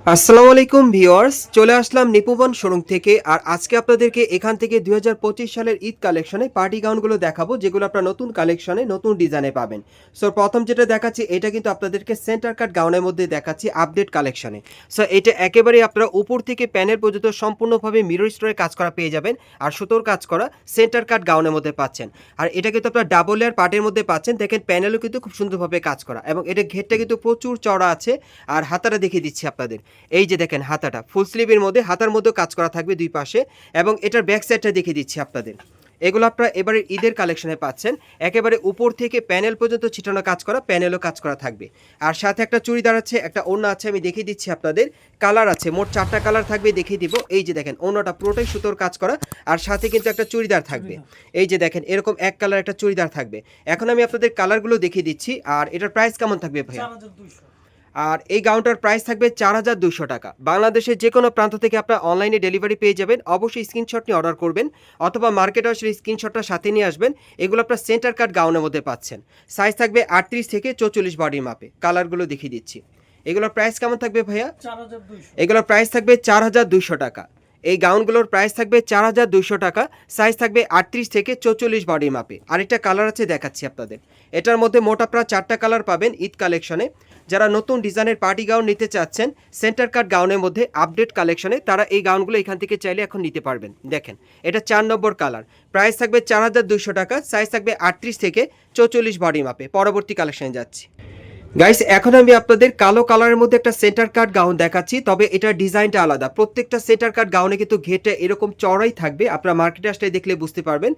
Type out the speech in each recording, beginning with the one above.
আসসালামু আলাইকুম ভিউয়ার্স, চলে আসলাম নিপুবন শোরুম থেকে। আর আজকে আপনাদেরকে এখান থেকে 2025 সালের ঈদ কালেকশনে পার্টি গাউনগুলো দেখাবো, যেগুলো আপনারা নতুন কালেকশনে নতুন ডিজাইনে পাবেন। সো প্রথম যেটা দেখাচ্ছি, এটা কিন্তু আপনাদেরকে সেন্টার কাট গাউনের মধ্যে দেখাচ্ছি আপডেট কালেকশনে। সো এটা একেবারে আপনারা উপর থেকে প্যানেল পর্যন্ত সম্পূর্ণভাবে মিরর স্টোরে কাজ করা পেয়ে যাবেন, আর সুতোর কাজ করা সেন্টার কাট গাউনের মধ্যে পাচ্ছেন। আর এটা কিন্তু আপনারা ডাবল লেয়ার পার্টের মধ্যে পাচ্ছেন। দেখেন প্যানেলও কিন্তু খুব সুন্দরভাবে কাজ করা, এবং এটা ঘেরটা কিন্তু প্রচুর চড়া আছে। আর হাতাটা দেখিয়ে দিচ্ছি আপনাদের। এই যে দেখেন হাতাটা ফুল স্লিভের মধ্যে, হাতার মধ্যেও কাজ করা থাকবে দুই পাশে, এবং এটার ব্যাক সাইডটা দেখিয়ে দিচ্ছি আপনাদের। এগুলো আপনারা এবারে ঈদের কালেকশনে পাচ্ছেন। একেবারে উপর থেকে প্যানেল পর্যন্ত ছিটানো কাজ করা, প্যানেলও কাজ করা থাকবে। আর সাথে একটা চুড়িদার আছে, একটা ওড়না আছে, আমি দেখিয়ে দিচ্ছি আপনাদের। কালার আছে, মোট 4টা কালার থাকবে, দেখিয়ে দিব। এই যে দেখেন ওড়নাটা পুরোটাই সুতোর কাজ করা, আর সাথে কিন্তু একটা চুড়িদার থাকবে। এই যে দেখেন এরকম এক কালার একটা চুড়িদার থাকবে। এখন আমি আপনাদের কালারগুলো দেখিয়ে দিচ্ছি। আর এটার প্রাইস কেমন থাকবে ভাইয়া? আর এই গাউনটার প্রাইস থাকবে 4200 টাকা। বাংলাদেশের যে কোনো প্রান্ত থেকে আপনারা অনলাইনে ডেলিভারি পেয়ে যাবেন। অবশ্যই স্ক্রিনশট নিয়ে অর্ডার করবেন, অথবা মার্কেটে আসলে স্ক্রিনশটটা সাথে নিয়ে আসবেন। এগুলো আপনার সেন্টার কাট গাউনের মধ্যে পাচ্ছেন। সাইজ থাকবে 38 থেকে 44 বডির মাপে। কালারগুলো দেখিয়ে দিচ্ছি। এগুলোর প্রাইস কেমন থাকবে ভাইয়া? এগুলোর প্রাইস থাকবে 4200 টাকা। এই গাউনগুলোর প্রাইস থাকবে 4200 টাকা। সাইজ থাকবে 38 থেকে 44 বডির মাপে। আরেকটা কালার আছে, দেখাচ্ছি আপনাদের। এটার মধ্যে মোট আপনারা 4টা কালার পাবেন ঈদ কালেকশনে। যারা নতুন ডিজাইনের পার্টি গাউন নিতে চাচ্ছেন সেন্টার কাট গাউনের মধ্যে আপডেট কালেকশনে, তারা এই গাউনগুলো এখান থেকে চাইলে এখন নিতে পারবেন। দেখেন এটা 4 নম্বর কালার। প্রাইস থাকবে 4200 টাকা। সাইজ থাকবে 38 থেকে 44 বডি মাপে। পরবর্তী কালেকশনে যাচ্ছি। গাইস, এখন আমি আপনাদের কালো কালারের মধ্যে একটা সেন্টার কাট গাউন দেখাচ্ছি, তবে এটার ডিজাইনটা আলাদা। প্রত্যেকটা সেন্টার কাট গাউনে কিন্তু ঘেরটা এরকম চড়াই থাকবে। আপনারা মার্কেটে আসলে দেখলে বুঝতে পারবেন,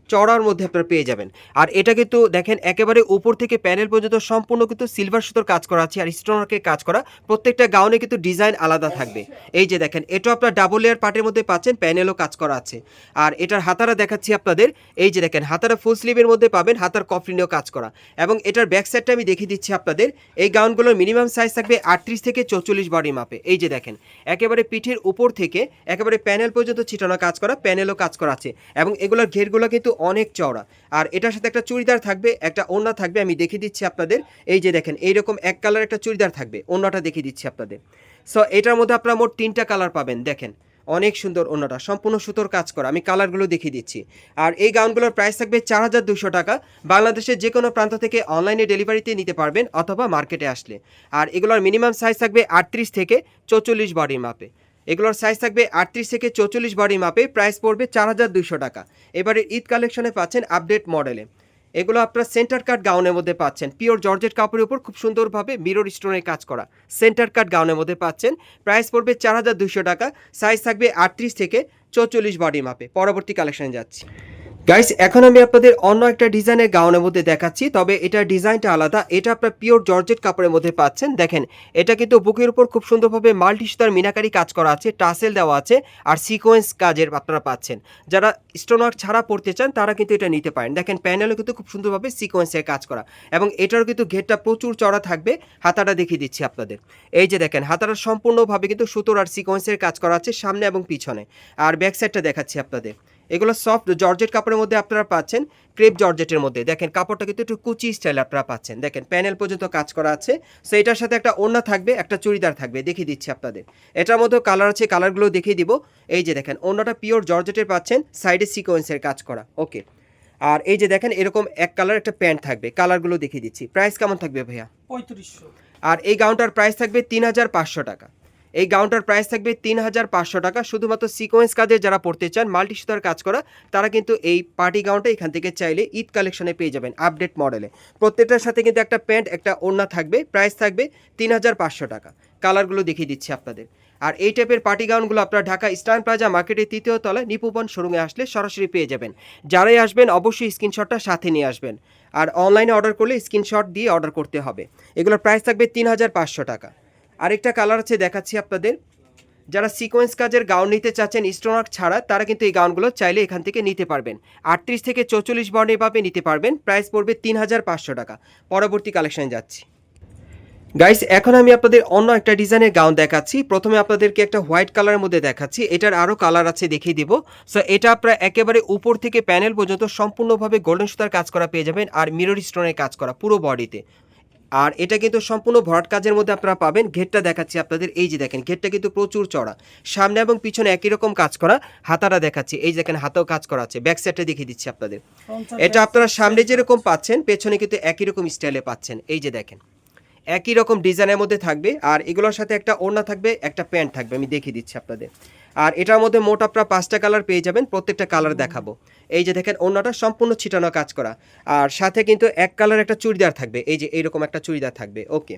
চড়ার মধ্যে আপনারা পেয়ে যাবেন। আর এটা কিন্তু দেখেন একেবারে উপর থেকে প্যানেল পর্যন্ত সম্পূর্ণ কিন্তু সিলভার সুতোর কাজ করা আছে, আর স্টোনওয়ার্কের কাজ করা। প্রত্যেকটা গাউনে কিন্তু ডিজাইন আলাদা থাকবে। এই যে দেখেন এটাও আপনার ডাবল লেয়ার পার্টের মধ্যে পাচ্ছেন, প্যানেলও কাজ করা আছে। আর এটার হাতারা দেখাচ্ছি আপনাদের। এই যে দেখেন হাতারা ফুল স্লিভের মধ্যে পাবেন, হাতার কফলিনেও কাজ করা। এবং এটার ব্যাক সাইডটা আমি দেখিয়ে দিচ্ছি আপনাদের। এই গাউনগুলোর মিনিমাম সাইজ থাকবে 38 থেকে 44 বডি মাপে। এই যে দেখেন একেবারে পিঠের উপর থেকে একেবারে প্যানেল পর্যন্ত ছিটানো কাজ করা, প্যানেলও কাজ করা আছে। এবং এগুলোর ঘেরগুলো কিন্তু অনেক চওড়া। আর এটার সাথে একটা চুড়িদার থাকবে, একটা ওড়না থাকবে, আমি দেখিয়ে দিচ্ছি আপনাদের। এই যে দেখেন এইরকম এক কালার একটা চুড়িদার থাকবে, ওড়নাটা দেখিয়ে দিচ্ছি আপনাদের। সো এটার মধ্যে আপনারা মোট 3টা কালার পাবেন। দেখেন অনেক সুন্দর ওড়নাটা, সম্পূর্ণ সুতোর কাজ করা। আমি কালারগুলো দেখিয়ে দিচ্ছি। আর এই গাউনগুলোর প্রাইস থাকবে 4200 টাকা। বাংলাদেশের যে কোনো প্রান্ত থেকে অনলাইনে ডেলিভারিতে নিতে পারবেন, অথবা মার্কেটে আসলে। আর এগুলোর মিনিমাম সাইজ থাকবে 38 থেকে 44 বডির মাপে। এগুলোর সাইজ থাকবে 38 থেকে 44 বডি মাপে। প্রাইস পড়বে 4200 টাকা। এবারে ঈদ কালেকশনে পাচ্ছেন আপডেট মডেলে। এগুলো আপনারা সেন্টার কাট গাউনের মধ্যে পাচ্ছেন, পিওর জর্জেট কাপড়ের উপর খুব সুন্দরভাবে মিরর স্টোনের কাজ করা সেন্টার কাট গাউনের মধ্যে পাচ্ছেন। প্রাইস পড়বে 4200 টাকা। সাইজ থাকবে 38 থেকে 44 বডি মাপে। পরবর্তী কালেকশনে যাচ্ছি। গাইস, এখন আমি আপনাদের অন্য একটা ডিজাইনের গাউনের মধ্যে দেখাচ্ছি, তবে এটার ডিজাইনটা আলাদা। এটা আপনার পিওর জর্জেট কাপড়ের মধ্যে পাচ্ছেন। দেখেন এটা কিন্তু বুকের উপর খুব সুন্দরভাবে মাল্টি সুতার মিনাকারি কাজ করা আছে, টাসেল দেওয়া আছে, আর সিকোয়েন্স কাজের আপনারা পাচ্ছেন। যারা স্টোনওয়ার্ক ছাড়া পড়তে চান তারা কিন্তু এটা নিতে পারেন। দেখেন প্যানেলও কিন্তু খুব সুন্দরভাবে সিকোয়েন্সের কাজ করা, এবং এটারও কিন্তু ঘেরটা প্রচুর চড়া থাকবে। হাতাটা দেখিয়ে দিচ্ছি আপনাদের। এই যে দেখেন হাতাটা সম্পূর্ণভাবে কিন্তু সুতোর আর সিকোয়েন্সের কাজ করা আছে সামনে এবং পিছনে। আর ব্যাক সাইডটা দেখাচ্ছি আপনাদের। এগুলো সফট জর্জেট কাপড়ের মধ্যে আপনারা পাচ্ছেন, ক্রেপ জর্জেটের মধ্যে। দেখেন কাপড়টা কিন্তু একটু কুচি স্টাইল আপনারা পাচ্ছেন। দেখেন প্যানেল পর্যন্ত কাজ করা আছে। সো এটার সাথে একটা ওড়না থাকবে, একটা চুড়িদার থাকবে, দেখিয়ে দিচ্ছি আপনাদের। এটার মধ্যেও কালার আছে, কালারগুলো দেখিয়ে দিব। এই যে দেখেন ওড়নাটা পিওর জর্জেটের পাচ্ছেন, সাইডে সিকোয়েন্সের কাজ করা। ওকে। আর এই যে দেখেন এরকম এক কালার একটা প্যান্ট থাকবে, কালারগুলো দেখিয়ে দিচ্ছি। প্রাইস কেমন থাকবে ভাইয়া? 3500। আর এই গাউনটার প্রাইস থাকবে 3500 টাকা। এই গাউনটার প্রাইস থাকবে 3500 টাকা। শুধুমাত্র সিকোয়েন্স কাজে যারা পড়তে চান, মাল্টি সুতার কাজ করা, তারা কিন্তু এই পার্টি গাউনটা এখান থেকে চাইলে ঈদ কালেকশনে পেয়ে যাবেন আপডেট মডেলে। প্রত্যেকটার সাথে কিন্তু একটা প্যান্ট, একটা ওড়না থাকবে। প্রাইস থাকবে 3500 টাকা। কালারগুলো দেখিয়ে দিচ্ছি আপনাদের। আর এই টাইপের পার্টি গাউনগুলো আপনারা ঢাকা ইস্টার্ন প্লাজা মার্কেটের 3য় তলায় নিপুবন শোরুমে আসলে সরাসরি পেয়ে যাবেন। যারাই আসবেন অবশ্যই স্ক্রিনশটটা সাথে নিয়ে আসবেন। আর অনলাইনে অর্ডার করলে স্ক্রিনশট দিয়ে অর্ডার করতে হবে। এগুলোর প্রাইস থাকবে 3500 টাকা। আরেকটা কালার আছে, দেখাচ্ছি আপনাদের। যারা সিকোয়েন্স কাজের গাউন নিতে চাচ্ছেন স্টোনওয়ার্ক ছাড়া, তারা কিন্তু এই গাউনগুলো চাইলে এখান থেকে নিতে পারবেন। 38 থেকে 44 বর্ণের পাবে নিতে পারবেন। প্রাইস পড়বে 3500 টাকা। পরবর্তী কালেকশনে যাচ্ছি। গাইস, এখন আমি আপনাদের অন্য একটা ডিজাইনের গাউন দেখাচ্ছি। প্রথমে আপনাদেরকে একটা হোয়াইট কালারের মধ্যে দেখাচ্ছি। এটার আরও কালার আছে, দেখিয়ে দিব। সো এটা আপনারা একেবারে উপর থেকে প্যানেল পর্যন্ত সম্পূর্ণভাবে গোল্ডেন সুতার কাজ করা পেয়ে যাবেন, আর মিরর স্টোনের কাজ করা পুরো বডিতে। আর এটা কিন্তু সম্পূর্ণ ভরাট কাজের মধ্যে আপনারা পাবেন। ঘেরটা দেখাচ্ছি আপনাদের, এই যে দেখেন ঘেরটা কিন্তু প্রচুর চড়া, সামনে এবং পিছনে একই রকম কাজ করা। হাতাটা দেখাচ্ছি, এই যে দেখেন হাতেও কাজ করা আছে। ব্যাক সাইডটা দেখিয়ে দিচ্ছি আপনাদের। এটা আপনারা সামনে যেরকম পাচ্ছেন পেছনে কিন্তু একই রকম স্টাইলে পাচ্ছেন। এই যে দেখেন একই রকম ডিজাইনের মধ্যে থাকবে, আর এগুলোর সাথে একটা ওড়না থাকবে, একটা প্যান্ট থাকবে, আমি দেখিয়ে দিচ্ছি আপনাদের। আর এটার মধ্যে মোট আপনারা 5টা কালার পেয়ে যাবেন, প্রত্যেকটা কালার দেখাবো। এই যে দেখেন ওড়নাটা সম্পূর্ণ ছিটানো কাজ করা, আর সাথে কিন্তু এক কালার একটা চুড়িদার থাকবে, এই যে এইরকম একটা চুড়িদার থাকবে। ওকে,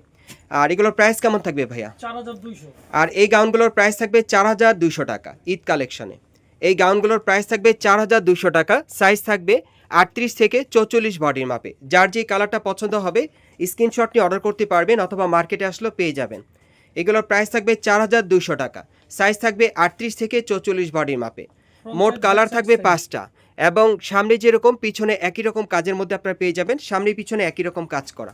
আর এগুলোর প্রাইস কেমন থাকবে ভাইয়া? 4200। আর এই গাউনগুলোর প্রাইস থাকবে 4200 টাকা ঈদ কালেকশনে। এই গাউনগুলোর প্রাইস থাকবে 4200 টাকা। সাইজ থাকবে 38 থেকে 44 বডির মাপে। যার যে কালারটা পছন্দ হবে স্ক্রিনশট নিয়ে অর্ডার করতে পারবেন, অথবা মার্কেটে আসলেও পেয়ে যাবেন। এগুলোর প্রাইস থাকবে 4200 টাকা। সাইজ থাকবে 38 থেকে 44 বডির মাপে। মোট কালার থাকবে 5টা, এবং সামনে যেরকম পিছনে একই রকম কাজের মধ্যে আপনারা পেয়ে যাবেন। সামনে পিছনে একই রকম কাজ করা।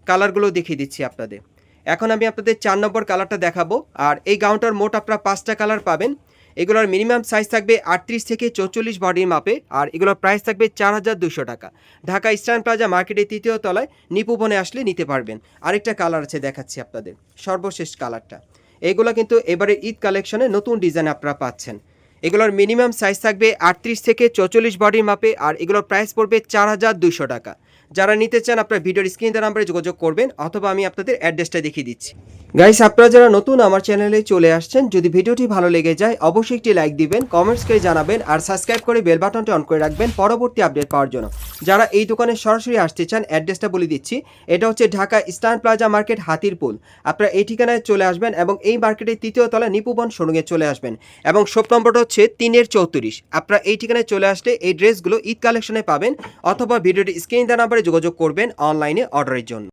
কালারগুলো দেখিয়ে দিচ্ছি আপনাদের। এখন আমি আপনাদের 4 নম্বর কালারটা দেখাবো। আর এই গাউনটার মোট আপনারা 5টা কালার পাবেন। এগুলোর মিনিমাম সাইজ থাকবে 38 থেকে 44 বডির মাপে, আর এগুলোর প্রাইস থাকবে 4200 টাকা। ঢাকা ইস্টার্ন প্লাজা মার্কেটের 3য় তলায় নিপুবনে আসলে নিতে পারবেন। আরেকটা কালার আছে দেখাচ্ছি আপনাদের, সর্বশেষ কালারটা। এগুলো কিন্তু এবারে ঈদ কালেকশনে নতুন ডিজাইন আপনারা পাচ্ছেন। এগুলোর মিনিমাম সাইজ থাকবে 38 থেকে 44 বডির মাপে, আর এগুলোর প্রাইস পড়বে 4200 টাকা। যারা নিতে চান আপনার ভিডিওর স্ক্রিন দেওয়া নাম্বারে যোগাযোগ করবেন, অথবা আমি আপনাদের অ্যাড্রেসটা দেখিয়ে দিচ্ছি। গাইস, আপনারা যারা নতুন আমার চ্যানেলে চলে আসছেন, যদি ভিডিওটি ভালো লেগে যায় অবশ্যই একটি লাইক দিবেন, কমেন্টস করে জানাবেন, আর সাবস্ক্রাইব করে বেল বাটনটি অন করে রাখবেন পরবর্তী আপডেট পাওয়ার জন্য। যারা এই দোকানে সরাসরি আসতে চান অ্যাড্রেসটা বলে দিচ্ছি। এটা হচ্ছে Dhaka eastern plaza market, Hatirpool. আপনারা এই ঠিকানায় চলে আসবেন এবং এই মার্কেটের 3য় তলায় নিপুবন শোরুমে চলে আসবেন, এবং শপ নম্বরটা হচ্ছে 3-34। আপনারা এই ঠিকানায় চলে আসলে এই ড্রেসগুলো ঈদ কালেকশনে পাবেন, অথবা ভিডিওটি স্ক্রিন দেওয়া নাম্বারে যোগাযোগ করবেন অনলাইনে অর্ডারের জন্য।